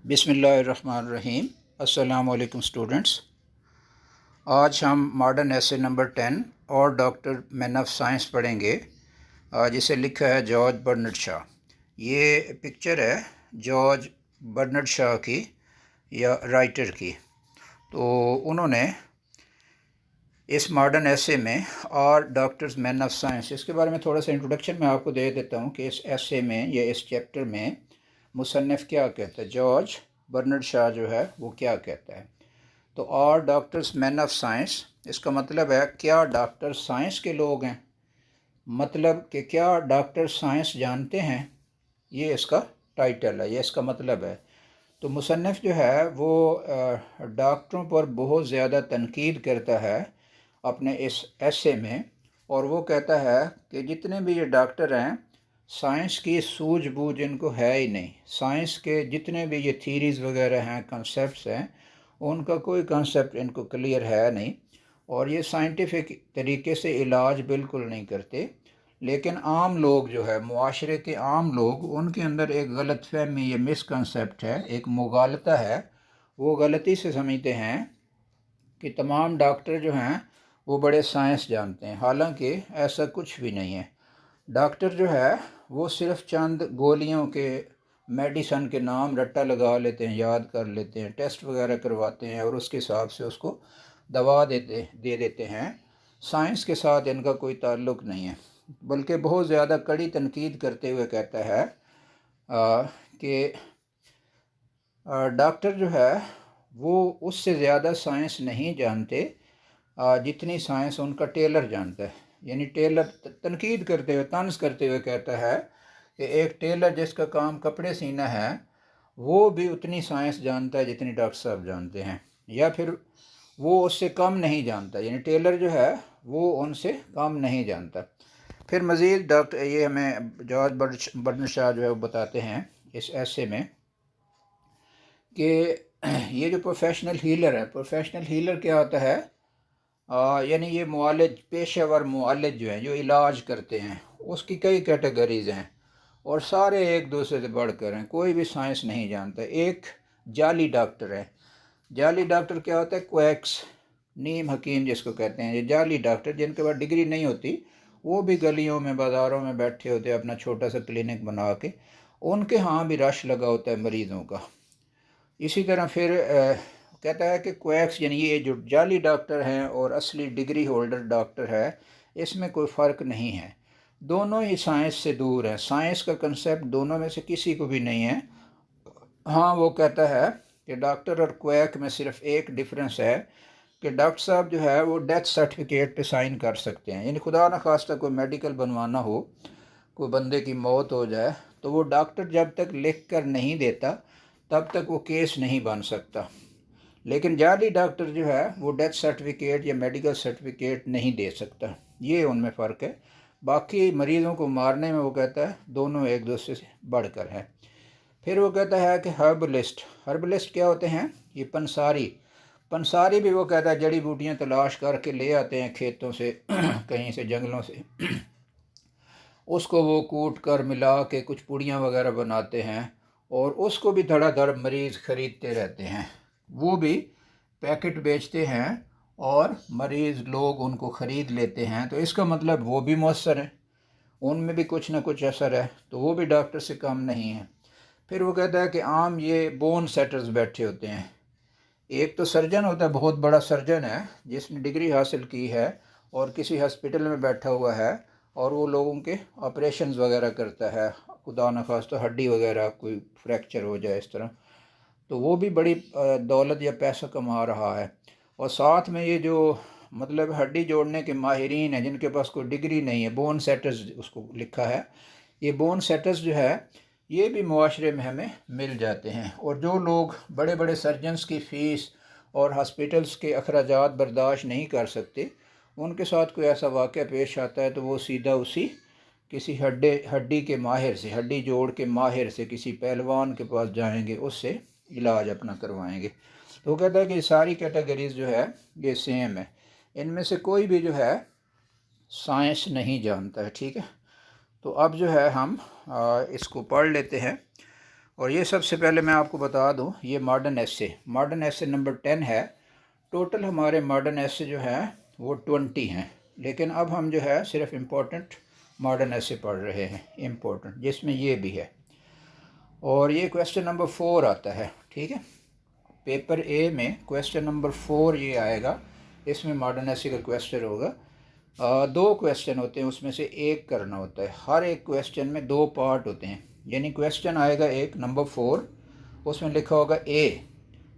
بسم اللہ الرحمن الرحیم۔ السلام علیکم اسٹوڈنٹس۔ آج ہم ماڈرن ایسے نمبر 10 اور ڈاکٹر مین آف سائنس پڑھیں گے، جسے لکھا ہے جارج برنرڈ شاہ۔ یہ پکچر ہے جارج برنرڈ شاہ کی یا رائٹر کی۔ تو انہوں نے اس ماڈرن ایسے میں اور ڈاکٹرز مین آف سائنس، اس کے بارے میں تھوڑا سا انٹروڈکشن میں آپ کو دے دیتا ہوں کہ اس ایسے میں یا اس چیپٹر میں مصنف کیا کہتا ہے، جارج برنرڈ شاہ جو ہے وہ کیا کہتا ہے۔ تو are doctors men of science, اس کا مطلب ہے کیا ڈاکٹر سائنس کے لوگ ہیں، مطلب کہ کیا ڈاکٹر سائنس جانتے ہیں، یہ اس کا ٹائٹل ہے، یہ اس کا مطلب ہے۔ تو مصنف جو ہے وہ ڈاکٹروں پر بہت زیادہ تنقید کرتا ہے اپنے اس ایسے میں، اور وہ کہتا ہے کہ جتنے بھی یہ ڈاکٹر ہیں سائنس کی سوجھ بوجھ ان کو ہے ہی نہیں، سائنس کے جتنے بھی یہ تھیریز وغیرہ ہیں، کنسیپٹس ہیں، ان کا کوئی کنسیپٹ ان کو کلیئر ہے نہیں، اور یہ سائنٹیفک طریقے سے علاج بالکل نہیں کرتے۔ لیکن عام لوگ جو ہے، معاشرے کے عام لوگ، ان کے اندر ایک غلط فہمی، یہ مس کنسیپٹ ہے، ایک مغالطہ ہے، وہ غلطی سے سمجھتے ہیں کہ تمام ڈاکٹر جو ہیں وہ بڑے سائنس جانتے ہیں، حالانکہ ایسا کچھ بھی نہیں ہے۔ ڈاکٹر جو ہے وہ صرف چند گولیوں کے، میڈیسن کے نام رٹا لگا لیتے ہیں، یاد کر لیتے ہیں، ٹیسٹ وغیرہ کرواتے ہیں اور اس کے حساب سے اس کو دوا دے دیتے ہیں۔ سائنس کے ساتھ ان کا کوئی تعلق نہیں ہے، بلکہ بہت زیادہ کڑی تنقید کرتے ہوئے کہتا ہے کہ ڈاکٹر جو ہے وہ اس سے زیادہ سائنس نہیں جانتے جتنی سائنس ان کا ٹیلر جانتا ہے۔ یعنی ٹیلر تنقید کرتے ہوئے، طنز کرتے ہوئے کہتا ہے کہ ایک ٹیلر جس کا کام کپڑے سینا ہے وہ بھی اتنی سائنس جانتا ہے جتنی ڈاکٹر صاحب جانتے ہیں، یا پھر وہ اس سے کم نہیں جانتا، یعنی ٹیلر جو ہے وہ ان سے کم نہیں جانتا۔ پھر مزید ڈاکٹر یہ ہمیں جارج برنرڈ شاہ جو ہے وہ بتاتے ہیں اس ایسے میں کہ یہ جو پروفیشنل ہیلر ہے، پروفیشنل ہیلر کیا ہوتا ہے، یعنی یہ معالج، پیشہ ور معالج جو ہیں، جو علاج کرتے ہیں، اس کی کئی کیٹیگریز ہیں اور سارے ایک دوسرے سے بڑھ کر ہیں، کوئی بھی سائنس نہیں جانتا۔ ایک جعلی ڈاکٹر ہے۔ جعلی ڈاکٹر کیا ہوتا ہے؟ کویکس، نیم حکیم جس کو کہتے ہیں، یہ جعلی ڈاکٹر جن کے پاس ڈگری نہیں ہوتی، وہ بھی گلیوں میں، بازاروں میں بیٹھے ہوتے ہیں اپنا چھوٹا سا کلینک بنا کے، ان کے ہاں بھی رش لگا ہوتا ہے مریضوں کا۔ اسی طرح پھر کہتا ہے کہ کویکس، یعنی یہ جو جعلی ڈاکٹر ہیں اور اصلی ڈگری ہولڈر ڈاکٹر ہے، اس میں کوئی فرق نہیں ہے، دونوں ہی سائنس سے دور ہیں، سائنس کا کنسیپٹ دونوں میں سے کسی کو بھی نہیں ہے۔ ہاں وہ کہتا ہے کہ ڈاکٹر اور کویک میں صرف ایک ڈفرینس ہے کہ ڈاکٹر صاحب جو ہے وہ ڈیتھ سرٹیفکیٹ پہ سائن کر سکتے ہیں، یعنی خدا نخواستہ کوئی میڈیکل بنوانا ہو، کوئی بندے کی موت ہو جائے تو وہ ڈاکٹر جب تک لکھ کر نہیں دیتا تب تک وہ کیس نہیں بن سکتا، لیکن جعلی ڈاکٹر جو ہے وہ ڈیتھ سرٹیفکیٹ یا میڈیکل سرٹیفکیٹ نہیں دے سکتا، یہ ان میں فرق ہے۔ باقی مریضوں کو مارنے میں وہ کہتا ہے دونوں ایک دوسرے سے بڑھ کر ہے۔ پھر وہ کہتا ہے کہ ہربلسٹ کیا ہوتے ہیں؟ یہ پنساری بھی وہ کہتا ہے جڑی بوٹیاں تلاش کر کے لے آتے ہیں کھیتوں سے، کہیں سے، جنگلوں سے، اس کو وہ کوٹ کر ملا کے کچھ پوڑیاں وغیرہ بناتے ہیں اور اس کو بھی دھڑا دھڑ مریض خریدتے رہتے ہیں، وہ بھی پیکٹ بیچتے ہیں اور مریض لوگ ان کو خرید لیتے ہیں، تو اس کا مطلب وہ بھی مؤثر ہے، ان میں بھی کچھ نہ کچھ اثر ہے، تو وہ بھی ڈاکٹر سے کم نہیں ہے۔ پھر وہ کہتا ہے کہ عام یہ بون سیٹرز بیٹھے ہوتے ہیں، ایک تو سرجن ہوتا ہے، بہت بڑا سرجن ہے جس نے ڈگری حاصل کی ہے اور کسی ہاسپٹل میں بیٹھا ہوا ہے اور وہ لوگوں کے آپریشنز وغیرہ کرتا ہے، خدا نخواستہ ہڈی وغیرہ کوئی فریکچر ہو جائے اس طرح، تو وہ بھی بڑی دولت یا پیسہ کما رہا ہے۔ اور ساتھ میں یہ جو مطلب ہڈی جوڑنے کے ماہرین ہیں جن کے پاس کوئی ڈگری نہیں ہے، بون سیٹرز اس کو لکھا ہے، یہ بون سیٹرز جو ہے یہ بھی معاشرے میں ہمیں مل جاتے ہیں، اور جو لوگ بڑے بڑے سرجنز کی فیس اور ہاسپٹلز کے اخراجات برداشت نہیں کر سکتے، ان کے ساتھ کوئی ایسا واقعہ پیش آتا ہے تو وہ سیدھا اسی کسی ہڈی کے ماہر سے، ہڈی جوڑ کے ماہر سے، کسی پہلوان کے پاس جائیں گے، اس سے علاج اپنا کروائیں گے۔ تو وہ کہتا ہے کہ یہ ساری کیٹیگریز جو ہے یہ سیم ہے، ان میں سے کوئی بھی جو ہے سائنس نہیں جانتا ہے، ٹھیک ہے۔ تو اب جو ہے ہم اس کو پڑھ لیتے ہیں اور یہ سب سے پہلے میں آپ کو بتا دوں، یہ ماڈرن ایسے نمبر 10 ہے. ٹوٹل ہمارے ماڈرن ایسے جو ہے وہ 20 ہیں، لیکن اب ہم جو ہے صرف امپورٹنٹ ماڈرن ایسے پڑھ رہے ہیں، امپورٹنٹ، جس میں یہ بھی ہے. اور یہ کویسچن نمبر 4 آتا ہے، ٹھیک ہے. پیپر اے میں کویسچن نمبر 4 یہ آئے گا، اس میں ماڈرن ایسے کا کویسچن ہوگا. 2 کویسچن ہوتے ہیں، اس میں سے ایک کرنا ہوتا ہے. ہر ایک کویسچن میں 2 پارٹ ہوتے ہیں. یعنی کویسچن آئے گا ایک نمبر 4، اس میں لکھا ہوگا اے،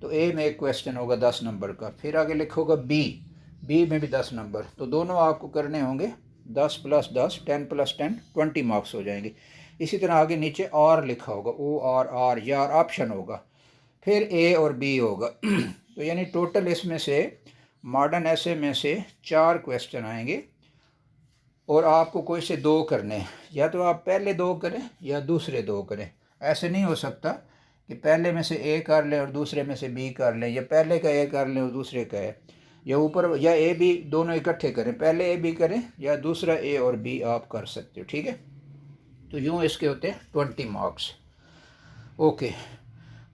تو اے میں ایک کویسچن ہوگا 10 نمبر کا. پھر آگے لکھا ہوگا بی میں بھی 10 نمبر. تو دونوں آپ کو کرنے ہوں گے 10 + 10، 10 + 10، 20 مارکس ہو جائیں گے. اسی طرح آگے نیچے آر لکھا ہوگا، OR یا آپشن ہوگا، پھر اے اور بی ہوگا. تو یعنی ٹوٹل اس میں سے ماڈرن ایسے میں سے 4 کویسچن آئیں گے، اور آپ کو کوئی سے 2 کرنے ہیں. یا تو آپ پہلے 2 کریں یا دوسرے 2 کریں. ایسے نہیں ہو سکتا کہ پہلے میں سے اے کر لیں اور دوسرے میں سے بی کر لیں، یا پہلے کا اے کر لیں اور دوسرے کا اے، یا اوپر یا اے بی دونوں اکٹھے کریں، پہلے اے بی کریں یا دوسرا اے اور بی آپ کر سکتے ہو، ٹھیک ہے. تو یوں اس کے ہوتے ہیں 20 مارکس. اوکے،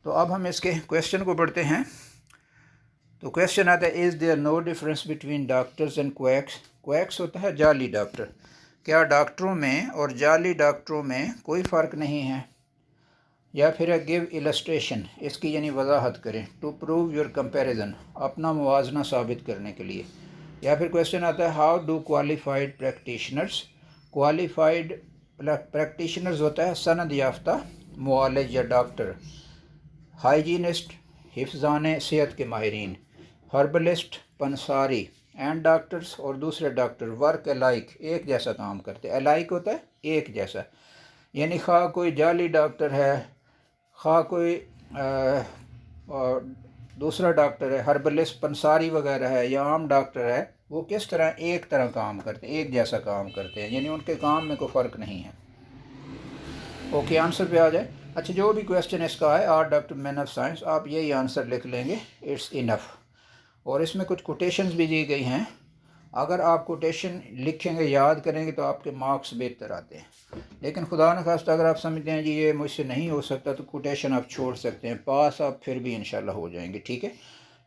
تو اب ہم اس کے کویسچن کو پڑھتے ہیں. تو کویسچن آتا ہے، is there no difference between doctors and quacks. Quacks ہوتا ہے جعلی ڈاکٹر. کیا ڈاکٹروں میں اور جعلی ڈاکٹروں میں کوئی فرق نہیں ہے؟ یا پھر گیو السٹریشن، اس کی یعنی وضاحت کریں. ٹو پروو یور کمپیریزن، اپنا موازنہ ثابت کرنے کے لیے. یا پھر کویسچن آتا ہے، how do qualified practitioners. Qualified practitioners ہوتا ہے سند یافتہ معالج یا ڈاکٹر. ہائیجینسٹ، حفظان صحت کے ماہرین. ہربلسٹ، پنساری. اینڈ ڈاکٹرز، اور دوسرے ڈاکٹر. ورک الائک، ایک جیسا کام کرتے. الائک ہوتا ہے ایک جیسا، یعنی خواہ کوئی جعلی ڈاکٹر ہے، خواہ کوئی دوسرا ڈاکٹر ہے، ہربلسٹ، پنساری وغیرہ ہے، یا عام ڈاکٹر ہے، وہ کس طرح ایک طرح کام کرتے ہیں، ایک جیسا کام کرتے ہیں، یعنی ان کے کام میں کوئی فرق نہیں ہے. اوکے، آنسر پہ آ جائے. اچھا، جو بھی کویسچن اس کا ہے، are doctor men of science, آپ یہی آنسر لکھ لیں گے، اٹس انف. اور اس میں کچھ کوٹیشنز بھی دی گئی ہیں. اگر آپ کوٹیشن لکھیں گے، یاد کریں گے، تو آپ کے مارکس بہتر آتے ہیں. لیکن خدا نخواستہ اگر آپ سمجھتے ہیں جی یہ مجھ سے نہیں ہو سکتا، تو کوٹیشن آپ چھوڑ سکتے ہیں، پاس آپ پھر بھی انشاءاللہ ہو جائیں گے، ٹھیک ہے.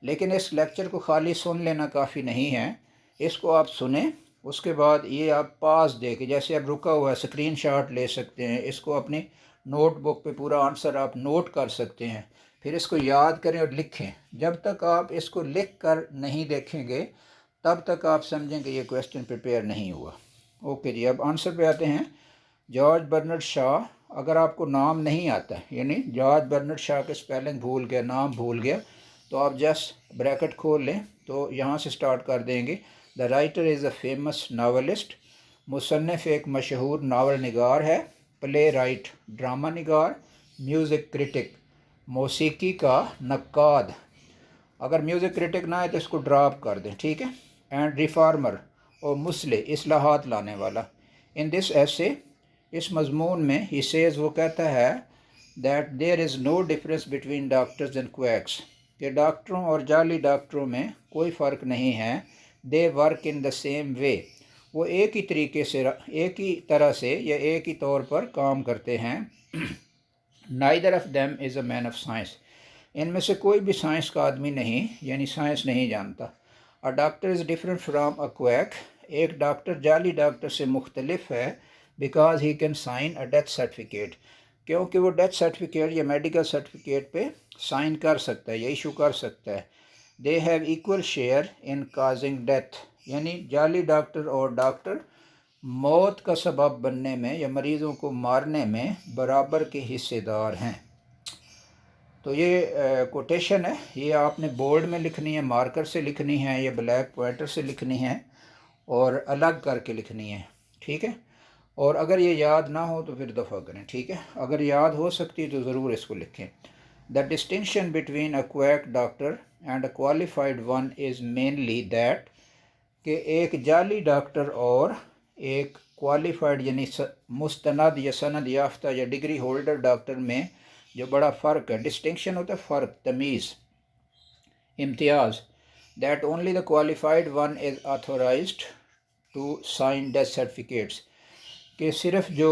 لیکن اس لیکچر کو خالی سن لینا کافی نہیں ہے، اس کو آپ سنیں، اس کے بعد یہ آپ پاس دے کے، جیسے اب رکا ہوا ہے، اسکرین شاٹ لے سکتے ہیں، اس کو اپنی نوٹ بک پہ پورا آنسر آپ نوٹ کر سکتے ہیں، پھر اس کو یاد کریں اور لکھیں. جب تک آپ اس کو لکھ کر نہیں دیکھیں گے، تب تک آپ سمجھیں کہ یہ کویسچن پریپیئر نہیں ہوا. اوکے جی، اب آنسر پہ آتے ہیں. جارج برنرڈ شاہ، اگر آپ کو نام نہیں آتا ہے، یعنی جارج برنرڈ شاہ کے اسپیلنگ بھول گیا، نام بھول گیا، تو آپ جسٹ بریکٹ کھول لیں، تو یہاں سے سٹارٹ کر دیں گے. The writer is a famous novelist. مصنف ایک مشہور ناول نگار ہے. پلے رائٹ، ڈرامہ نگار. میوزک کرٹک، موسیقی کا نقاد. اگر میوزک کرٹک نہ ہے تو اس کو ڈراپ کر دیں، ٹھیک ہے. اینڈ ریفارمر، اور مسلح، اصلاحات لانے والا. ان دس ایسے، اس مضمون میں، ہی سیز، وہ کہتا ہے، that there is no difference between doctors and quacks, کہ ڈاکٹروں اور جعلی ڈاکٹروں میں کوئی فرق نہیں ہے. They work in the same way, وہ ایک ہی طریقے سے، ایک ہی طرح سے یا ایک ہی طور پر کام کرتے ہیں. Neither of them is a man of science, ان میں سے کوئی بھی سائنس کا آدمی نہیں، یعنی سائنس نہیں جانتا. A doctor is different from a quack, ایک ڈاکٹر جعلی ڈاکٹر سے مختلف ہے. Because he can sign a death certificate, کیونکہ وہ ڈیتھ سرٹیفکیٹ یا میڈیکل سرٹیفکیٹ پہ سائن کر سکتا ہے یا ایشو کر سکتا ہے. They have equal share in causing death, یعنی جعلی ڈاکٹر اور ڈاکٹر موت کا سبب بننے میں یا مریضوں کو مارنے میں برابر کے حصے دار ہیں. تو یہ کوٹیشن ہے، یہ آپ نے بورڈ میں لکھنی ہے، مارکر سے لکھنی ہے یا بلیک پوائنٹر سے لکھنی ہے، اور الگ کر کے لکھنی ہے، ٹھیک ہے. اور اگر یہ یاد نہ ہو تو پھر دفعہ کریں، ٹھیک ہے. اگر یاد ہو سکتی ہے تو ضرور اس کو لکھیں. The distinction between a quick doctor and a qualified one is mainly that, کہ ایک جعلی ڈاکٹر اور ایک کوالیفائڈ یعنی مستند یا سند یافتہ یا ڈگری ہولڈر ڈاکٹر میں جو بڑا فرق ہے، ڈسٹنکشن ہوتا ہے فرق، تمیز، امتیاز. That only the qualified one is authorized to sign death certificates, کہ صرف جو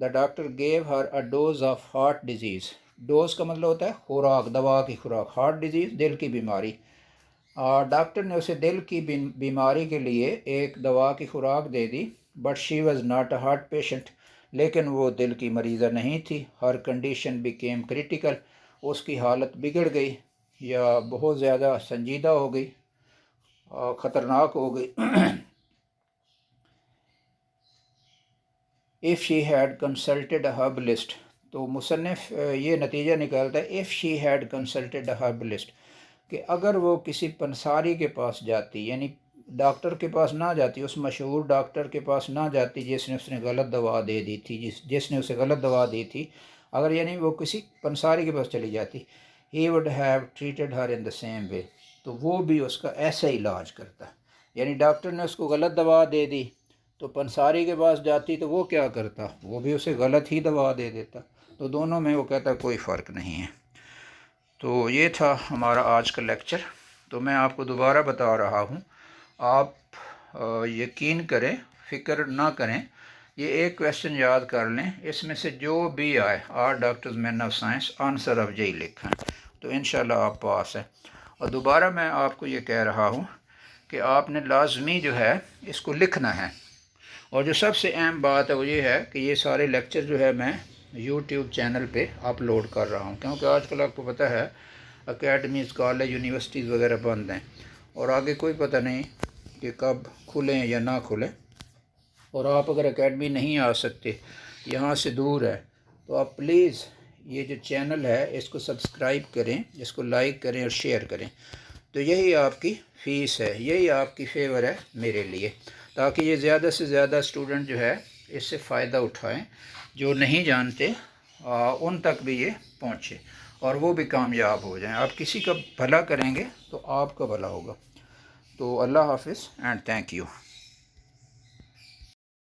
the doctor gave her a dose of heart disease. Dose کا مطلب ہوتا ہے خوراک، دوا کی خوراک. ہارٹ ڈیزیز دل کی بیماری. ڈاکٹر نے اسے دل کی بیماری کے لیے ایک دوا کی خوراک دے دی. But she was not a heart patient, لیکن وہ دل کی مریضہ نہیں تھی. ہر کنڈیشن بیکیم کریٹیکل، اس کی حالت بگڑ گئی یا بہت زیادہ سنجیدہ ہو گئی، خطرناک ہو گئی. if she had consulted a herbalist، تو مصنف یہ نتیجہ نکالتا ہے if she had consulted a herbalist، کہ اگر وہ کسی پنساری کے پاس جاتی، یعنی ڈاکٹر کے پاس نہ جاتی، اس مشہور ڈاکٹر کے پاس نہ جاتی جس نے اس نے غلط دوا دے دی تھی، جس نے اسے غلط دوا دی تھی، اگر یعنی وہ کسی پنساری کے پاس چلی جاتی، he would have treated her in the same way، تو وہ بھی اس کا ایسا علاج کرتا. یعنی ڈاکٹر نے اس کو غلط دوا دے دی تو پنساری کے پاس جاتی تو وہ کیا کرتا، وہ بھی اسے غلط ہی دوا دے دیتا. تو دونوں میں وہ کہتا کوئی فرق نہیں ہے. تو یہ تھا ہمارا آج کا لیکچر. تو میں آپ کو دوبارہ بتا رہا ہوں، آپ یقین کریں، فکر نہ کریں، یہ ایک کویسچن یاد کر لیں، اس میں سے جو بھی آئے are doctors men of science answer of G لکھیں تو انشاءاللہ آپ پاس ہیں. اور دوبارہ میں آپ کو یہ کہہ رہا ہوں کہ آپ نے لازمی جو ہے اس کو لکھنا ہے. اور جو سب سے اہم بات ہے وہ یہ ہے کہ یہ سارے لیکچر جو ہے میں یوٹیوب چینل پہ اپلوڈ کر رہا ہوں، کیونکہ آج کل آپ کو پتہ ہے اکیڈمیز، کالج، یونیورسٹیز وغیرہ بند ہیں اور آگے کوئی پتہ نہیں کہ کب کھلیں یا نہ کھلیں. اور آپ اگر اکیڈمی نہیں آ سکتے، یہاں سے دور ہے، تو آپ پلیز یہ جو چینل ہے اس کو سبسکرائب کریں، اس کو لائک کریں اور شیئر کریں. تو یہی آپ کی فیس ہے، یہی آپ کی فیور ہے میرے لیے، تاکہ یہ زیادہ سے زیادہ اسٹوڈنٹ جو ہے اس سے فائدہ اٹھائیں، جو نہیں جانتے ان تک بھی یہ پہنچے اور وہ بھی کامیاب ہو جائیں. آپ کسی کا بھلا کریں گے تو آپ کا بھلا ہوگا. تو اللہ حافظ اینڈ تھینک یو.